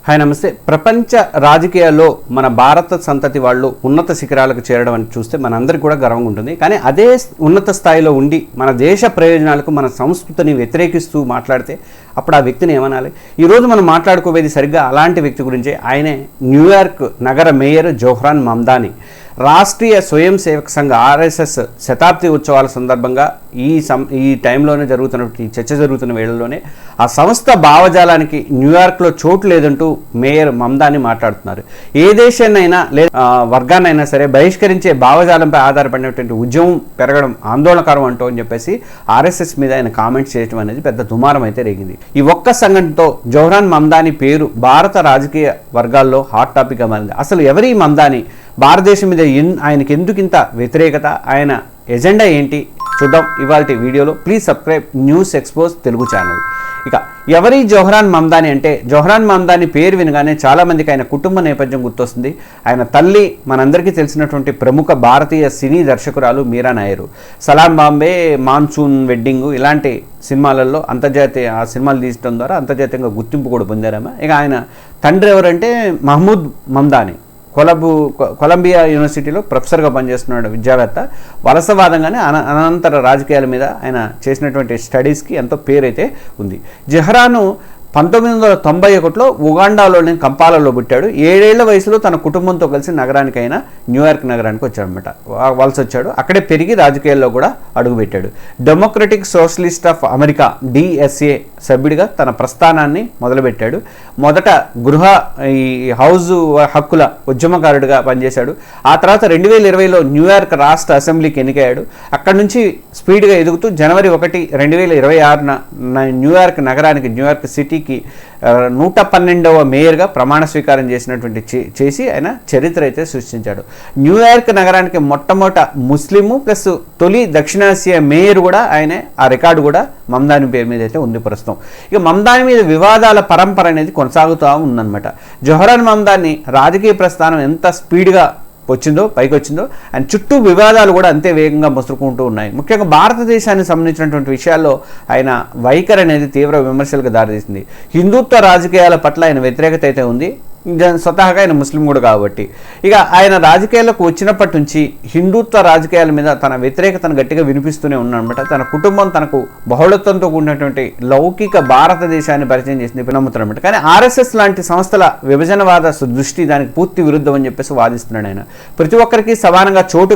Hi నమస్తే. ప్రపంచ రాజకీయాల్లో మన భారత సంతతి వాళ్ళు ఉన్నత శిఖరాలకు చేరడం అని చూస్తే మనందరికీ కూడా గర్వంగా ఉంటుంది. కానీ అదే ఉన్నత స్థాయిలో ఉండి మన దేశ ప్రయోజనాలకు మన సంస్కృతిని వ్యతిరేకిస్తూ మాట్లాడితే అప్పుడు ఆ వ్యక్తిని ఏమనాలి? ఈరోజు మనం మాట్లాడుకోవేది సరిగ్గా అలాంటి వ్యక్తి గురించే. ఆయనే న్యూయార్క్ నగర మేయర్ జోహ్రాన్ మమ్దాని. రాష్ట్రీయ స్వయం సేవక సంఘ RSS శతాబ్ది ఉత్సవాల సందర్భంగా ఈ టైంలోనే జరుగుతున్నటువంటి చర్చ జరుగుతున్న వేళల్లోనే ఆ సంస్థ భావజాలానికి న్యూయార్క్లో చోటు లేదంటూ మేయర్ మమ్దాని మాట్లాడుతున్నారు. ఏ దేశాన్నైనా లేదా వర్గాన్నైనా సరే బహిష్కరించే భావజాలంపై ఆధారపడినటువంటి ఉద్యమం పెరగడం ఆందోళనకరం అంటూ అని చెప్పేసి RSS మీద ఆయన కామెంట్స్ చేయడం అనేది పెద్ద దుమారం అయితే రేగింది. ఈ ఒక్క సంఘటనతో జోహ్రాన్ మమ్దాని పేరు భారత రాజకీయ వర్గాల్లో హాట్ టాపిక్గా మారింది. అసలు ఎవరి మమ్దాని? భారతదేశం మీద ఆయనకి ఎందుకు ఇంత వ్యతిరేకత? ఆయన ఎజెండా ఏంటి? చూద్దాం ఇవాల్టి వీడియోలో. Please subscribe news expose Telugu channel. ఇక ఎవరి జోహ్రాన్ మమ్దాని అంటే, జోహ్రాన్ మమ్దాని పేరు వినగానే చాలామందికి ఆయన కుటుంబ నేపథ్యం గుర్తొస్తుంది. ఆయన తల్లి మనందరికీ తెలిసినటువంటి ప్రముఖ భారతీయ సినీ దర్శకురాలు మీరా నాయర్. సలాం బాంబే, మాన్సూన్ వెడ్డింగ్ ఇలాంటి సినిమాలలో అంతర్జాతీయ ఆ సినిమాలు తీయడం ద్వారా అంతర్జాతీయంగా గుర్తింపు కూడా పొందారమ్మా. ఇక ఆయన తండ్రి ఎవరంటే మహమూద్ మమ్దాని. కొలంబియా యూనివర్సిటీలో ప్రొఫెసర్గా పనిచేస్తున్నాడు, విద్యావేత్త. వలసవాదంగానే అనంతర రాజకీయాల మీద ఆయన చేసినటువంటి స్టడీస్కి ఎంతో పేరైతే ఉంది. జహ్రాను 1991లో ఉగాండాలోని కంపాలలో పుట్టాడు. 7 ఏళ్ల వయసులో తన కుటుంబంతో కలిసి నగరానికైనా న్యూయార్క్ నగరానికి వచ్చాడనమాట. వలస వచ్చాడు. అక్కడే పెరిగి రాజకీయాల్లో కూడా అడుగుపెట్టాడు. Democratic Socialist of America DSA సభ్యుడిగా తన ప్రస్థానాన్ని మొదలుపెట్టాడు. మొదట ఈ హౌజ్ హక్కుల ఉద్యమకారుడిగా పనిచేశాడు. ఆ తర్వాత 2020లో న్యూయార్క్ రాష్ట్ర అసెంబ్లీకి ఎన్నికయ్యాడు. అక్కడి నుంచి స్పీడ్గా ఎదుగుతూ జనవరి 1, 2026న న్యూయార్క్ నగరానికి, న్యూయార్క్ సిటీకి 112వ మేయర్గా ప్రమాణ స్వీకారం చేసి ఆయన చరిత్ర అయితే సృష్టించాడు. న్యూయార్క్ నగరానికి మొట్టమొదట ముస్లిము ప్లస్ తొలి దక్షిణాసియా మేయర్ కూడా ఆయనే. ఆ రికార్డు కూడా మమ్దాని పేరు మీద అయితే ఉంది ప్రస్తుతం. ఇక మమ్దాని మీద వివాదాల పరంపర అనేది కొనసాగుతూ ఉందన్నమాట. జోహ్రాన్ మమ్దాని రాజకీయ ప్రస్థానం ఎంత స్పీడ్గా పైకి వచ్చిందో ఆయన చుట్టూ వివాదాలు కూడా అంతే వేగంగా ముసురుకుంటూ ఉన్నాయి. ముఖ్యంగా భారతదేశానికి సంబంధించినటువంటి విషయాల్లో ఆయన వైఖరి అనేది తీవ్ర విమర్శలకు దారితీసింది. హిందుత్వ రాజకీయాల పట్ల ఆయన వ్యతిరేకత అయితే ఉంది. స్వతహాగా ఆయన ముస్లిం కూడా కాబట్టి. ఇక ఆయన రాజకీయాలకు వచ్చినప్పటి నుంచి హిందుత్వ రాజకీయాల మీద తన వ్యతిరేకతను గట్టిగా వినిపిస్తూనే ఉన్నాడనమాట. తన కుటుంబం తనకు బహుళత్వంతో కూడినటువంటి లౌకిక భారతదేశాన్ని పరిచయం చేసింది నమ్ముతారనమాట. కానీ RSS లాంటి సంస్థల విభజనవాద దృష్టి దానికి పూర్తి విరుద్ధం అని చెప్పేసి వాదిస్తున్నాడు ఆయన. ప్రతి ఒక్కరికి సమానంగా చోటు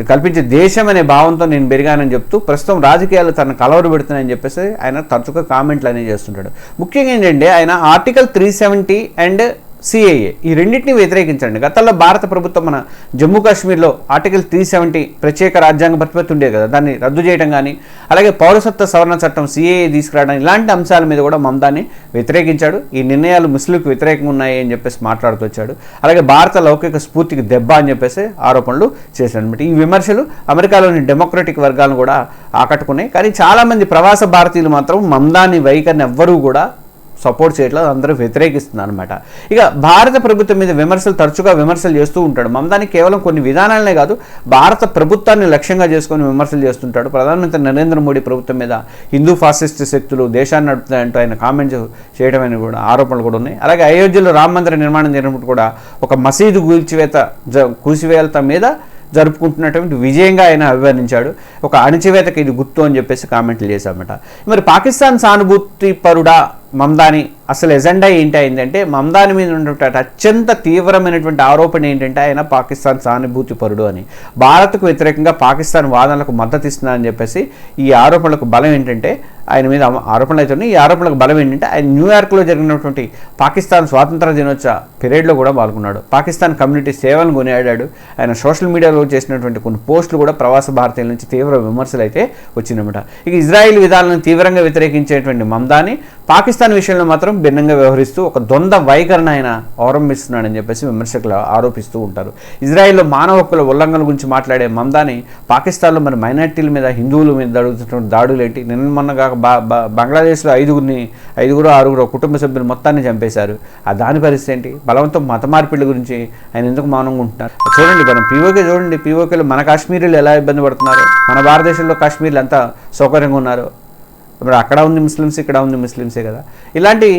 కల్పించే దేశం అనే భావంతో నేను పెరిగానని చెప్తూ ప్రస్తుతం రాజకీయాలు తనను కలవరు పెడుతున్నాయని చెప్పేసి ఆయన తరచుగా కామెంట్లు అనేవి చేస్తుంటాడు. ముఖ్యంగా ఏంటంటే ఆయన ఆర్టికల్ 370 అండ్ CAA ఈ రెండింటిని వ్యతిరేకించండి. గతంలో భారత ప్రభుత్వం మన జమ్మూ కాశ్మీర్లో ఆర్టికల్ 370 ప్రత్యేక రాజ్యాంగ ప్రతిపత్తి ఉండేది కదా, దాన్ని రద్దు చేయడం కానీ, అలాగే పౌరసత్వ సవరణ చట్టం CAA తీసుకురావడం, ఇలాంటి అంశాల మీద కూడా మమ్దాని వ్యతిరేకించాడు. ఈ నిర్ణయాలు ముస్లింలకు వ్యతిరేకంగా ఉన్నాయి అని చెప్పేసి మాట్లాడుతూ వచ్చాడు. అలాగే భారత లౌకిక స్ఫూర్తికి దెబ్బ అని చెప్పేసి ఆరోపణలు చేశాడు అనమాట. ఈ విమర్శలు అమెరికాలోని డెమోక్రటిక్ వర్గాలను కూడా ఆకట్టుకున్నాయి. కానీ చాలామంది ప్రవాస భారతీయులు మాత్రం మమ్దాని వైఖరిని ఎవ్వరూ కూడా సపోర్ట్ చేయట్లేదు, అందరూ వ్యతిరేకిస్తున్నారు అనమాట. ఇక భారత ప్రభుత్వం మీద తరచుగా విమర్శలు చేస్తూ ఉంటాడు. మమ్దాని కేవలం కొన్ని విధానాలనే కాదు, భారత ప్రభుత్వాన్ని లక్ష్యంగా చేసుకొని విమర్శలు చేస్తుంటాడు. ప్రధానమంత్రి నరేంద్ర మోడీ ప్రభుత్వం మీద హిందూ ఫాసిస్ట్ శక్తులు దేశాన్ని నడుపుతాయంటూ ఆయన కామెంట్ చేయడం అని కూడా ఆరోపణలు కూడా ఉన్నాయి. అలాగే అయోధ్యలో రామ మందిర నిర్మాణం జరిగినప్పుడు కూడా ఒక మసీదు కూల్చివేత మీద జరుపుకుంటున్నటువంటి విజయంగా ఆయన అభివర్ణించాడు. ఒక అణచివేతకి ఇది గుర్తు అని చెప్పేసి కామెంట్లు చేశామట. మరి పాకిస్తాన్ సానుభూతి పరుడా మమ్దాని? అసలు ఎజెండా ఏంటి అయిందంటే, మమ్దాని మీద ఉన్నటువంటి అత్యంత తీవ్రమైనటువంటి ఆరోపణ ఏంటంటే ఆయన పాకిస్తాన్ సానుభూతి పరుడు అని. భారత్కు వ్యతిరేకంగా పాకిస్తాన్ వాదనలకు మద్దతు ఇస్తున్నారని చెప్పేసి ఈ ఆరోపణలకు బలం ఏంటంటే, ఆయన మీద ఆరోపణలు అయితే ఉన్నాయి. ఈ ఆరోపణలకు బలం ఏంటంటే ఆయన న్యూయార్క్లో జరిగినటువంటి పాకిస్తాన్ స్వాతంత్ర దినోత్సవ పీరియడ్లో కూడా పాల్గొన్నాడు. పాకిస్తాన్ కమ్యూనిటీ సేవలను కొనియాడాడు. ఆయన సోషల్ మీడియాలో చేసినటువంటి కొన్ని పోస్టులు కూడా ప్రవాస భారతీయుల నుంచి తీవ్ర విమర్శలు అయితే వచ్చిందన్నమాట. ఇక ఇజ్రాయిల్ విధానాలను తీవ్రంగా వ్యతిరేకించేటువంటి మమ్దాని పాకిస్తాన్ విషయంలో మాత్రం భిన్నంగా వ్యవహరిస్తూ ఒక ద్వంద్వ వైఖరిని ఆయన అవలంబిస్తున్నాడని చెప్పేసి విమర్శకులు ఆరోపిస్తూ ఉంటారు. ఇజ్రాయిల్లో మానవ హక్కుల ఉల్లంఘన గురించి మాట్లాడే మమ్దాని పాకిస్తాన్లో మరి మైనార్టీల మీద, హిందువుల మీద జరుగుతున్నటువంటి దాడులు ఏంటి? నిన్నమొన్నగా బంగ్లాదేశ్లో 6 కుటుంబ సభ్యులు మొత్తాన్ని చంపేశారు. దాని పరిస్థితి ఏంటి? బలవంతం మత మార్పిడి గురించి ఆయన ఎందుకు మౌనంగా ఉంటున్నారు? చూడండి, మనం పీఓకేలో మన కాశ్మీరీలు ఎలా ఇబ్బంది పడుతున్నారు, మన భారతదేశంలో కాశ్మీర్లు ఎంత సౌకర్యంగా ఉన్నారు. ఇప్పుడు అక్కడ ఉంది ముస్లిమ్స్, ఇక్కడ ఉంది ముస్లిమ్సే కదా. ఇలాంటి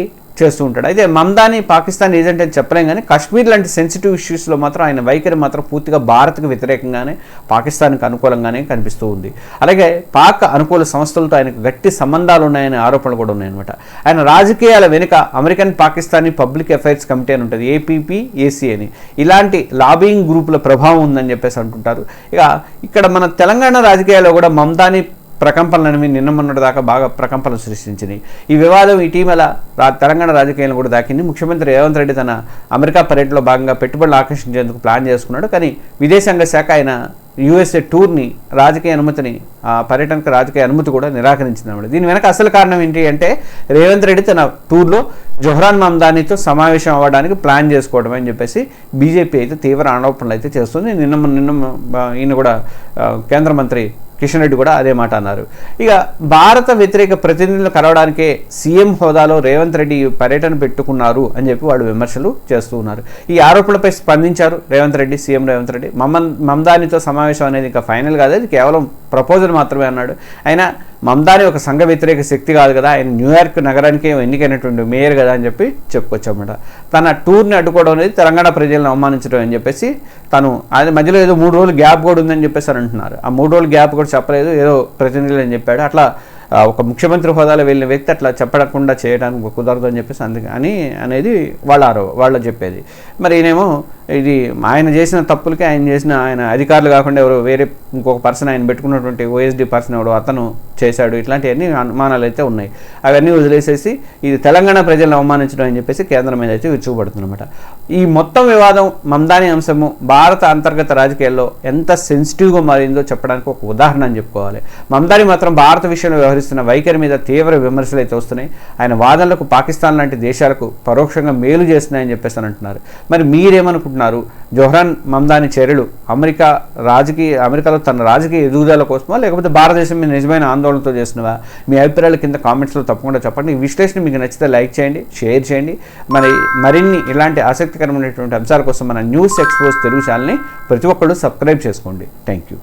చేస్తూ ఉంటాడు. అయితే మమ్దాని పాకిస్తాన్ ఏజెంట్ అని చెప్పలేం, కానీ కాశ్మీర్ లాంటి సెన్సిటివ్ ఇష్యూస్లో మాత్రం ఆయన వైఖరి మాత్రం పూర్తిగా భారత్కు వ్యతిరేకంగానే, పాకిస్తాన్కి అనుకూలంగానే కనిపిస్తూ ఉంది. అలాగే పాక్ అనుకూల సంస్థలతో ఆయనకు గట్టి సంబంధాలు ఉన్నాయనే ఆరోపణలు కూడా ఉన్నాయన్నమాట. ఆయన రాజకీయాల వెనుక American Pakistani public affairs committee అని ఉంటుంది, APPAC అని, ఇలాంటి లాబింగ్ గ్రూపుల ప్రభావం ఉందని చెప్పేసి అంటుంటారు. ఇక ఇక్కడ మన తెలంగాణ రాజకీయాల్లో కూడా మమ్దాని ప్రకంపనలు నిన్న మొన్నటి దాకా బాగా ప్రకంపనలు సృష్టించినాయి. ఈ వివాదం ఇటీవల తెలంగాణ రాజకీయాలను కూడా దాకింది. ముఖ్యమంత్రి రేవంత్ రెడ్డి తన అమెరికా పర్యటనలో భాగంగా పెట్టుబడులు ఆకర్షించేందుకు ప్లాన్ చేసుకున్నాడు. కానీ విదేశాంగ శాఖ ఆయన USA టూర్ని, రాజకీయ అనుమతిని, ఆ పర్యటనకు రాజకీయ అనుమతి కూడా నిరాకరించింది అన్నమాట. దీని వెనక అసలు కారణం ఏంటి అంటే రేవంత్ రెడ్డి తన టూర్లో జొహ్రాన్ మమ్దానితో సమావేశం అవ్వడానికి ప్లాన్ చేసుకోవడం అని చెప్పేసి బీజేపీ అయితే తీవ్ర ఆరోపణలు అయితే చేస్తుంది. నిన్న ఈయన కూడా కేంద్ర మంత్రి కిషన్ రెడ్డి కూడా అదే మాట అన్నారు. ఇక భారత వ్యతిరేక ప్రతినిధులు కలవడానికే సీఎం హోదాలో రేవంత్ రెడ్డి పర్యటన పెట్టుకున్నారు అని చెప్పి వాళ్ళు విమర్శలు చేస్తూ ఉన్నారు. ఈ ఆరోపణలపై స్పందించారు సీఎం రేవంత్ రెడ్డి. మమ్దానితో సమావేశం అనేది ఇంకా ఫైనల్ కాదు, అది కేవలం ప్రపోజల్ మాత్రమే అన్నాడు. అయినా మమ్దాని ఒక సంఘ వ్యతిరేక శక్తి కాదు కదా, ఆయన న్యూయార్క్ నగరానికి ఎన్నికైనటువంటి మేయర్ కదా అని చెప్పి చెప్పుకొచ్చామన్నమాట. తన టూర్ని అడ్డుకోవడం అనేది తెలంగాణ ప్రజలను అవమానించడం అని చెప్పేసి తను అది మధ్యలో ఏదో 3 రోజులు గ్యాప్ కూడా ఉందని చెప్పేసి అని అంటున్నారు. ఆ 3 రోజులు గ్యాప్ కూడా చెప్పలేదు, ఏదో ప్రతినిధులు అని చెప్పాడు. అట్లా ఒక ముఖ్యమంత్రి హోదాలో వెళ్ళిన వ్యక్తి అట్లా చెప్పకుండా చేయడానికి కుదరదు అని చెప్పేసి అందుకని అనేది వాళ్ళు చెప్పేది. మరి ఈయనేమో ఇది ఆయన చేసిన తప్పులకి ఆయన అధికారులు కాకుండా ఎవరు వేరే ఇంకొక పర్సన్ ఆయన పెట్టుకున్నటువంటి OSD పర్సన్ ఎవడో అతను చేశాడు, ఇట్లాంటివన్నీ అనుమానాలు అయితే ఉన్నాయి. అవన్నీ వదిలేసేసి ఇది తెలంగాణ ప్రజలను అవమానించడం అని చెప్పేసి కేంద్రం మీద అయితే విరుచుకుపడుతుందన్నమాట. ఈ మొత్తం వివాదం మమ్దాని అంశము భారత అంతర్గత రాజకీయాల్లో ఎంత సెన్సిటివ్గా మారిందో చెప్పడానికి ఒక ఉదాహరణ అని చెప్పుకోవాలి. మమ్దాని మాత్రం భారత విషయంలో వ్యవహరిస్తున్న వైఖరి మీద తీవ్ర విమర్శలు అయితే వస్తున్నాయి. ఆయన వాదనలకు పాకిస్తాన్ లాంటి దేశాలకు పరోక్షంగా మేలు చేస్తున్నాయని చెప్పేసి అని అంటున్నారు. మరి మీరేమనుకుంటున్నారు? జొహ్రాన్ మమ్దాని చర్యలు అమెరికాలో తన రాజకీయ ఎదుగుదల కోసమా, లేకపోతే భారతదేశం మీద నిజమైన ఆందోళనతో చేసినవా? మీ అభిప్రాయాల కింద కామెంట్స్లో తప్పకుండా చెప్పండి. ఈ విశ్లేషణ మీకు నచ్చితే లైక్ చేయండి, షేర్ చేయండి. మరిన్ని ఇలాంటి ఆసక్తికరమైనటువంటి అంశాల కోసం మన న్యూస్ ఎక్స్పోజ్ తెలుగు ఛానల్ని ప్రతి ఒక్కళ్ళు సబ్స్క్రైబ్ చేసుకోండి. Thank you.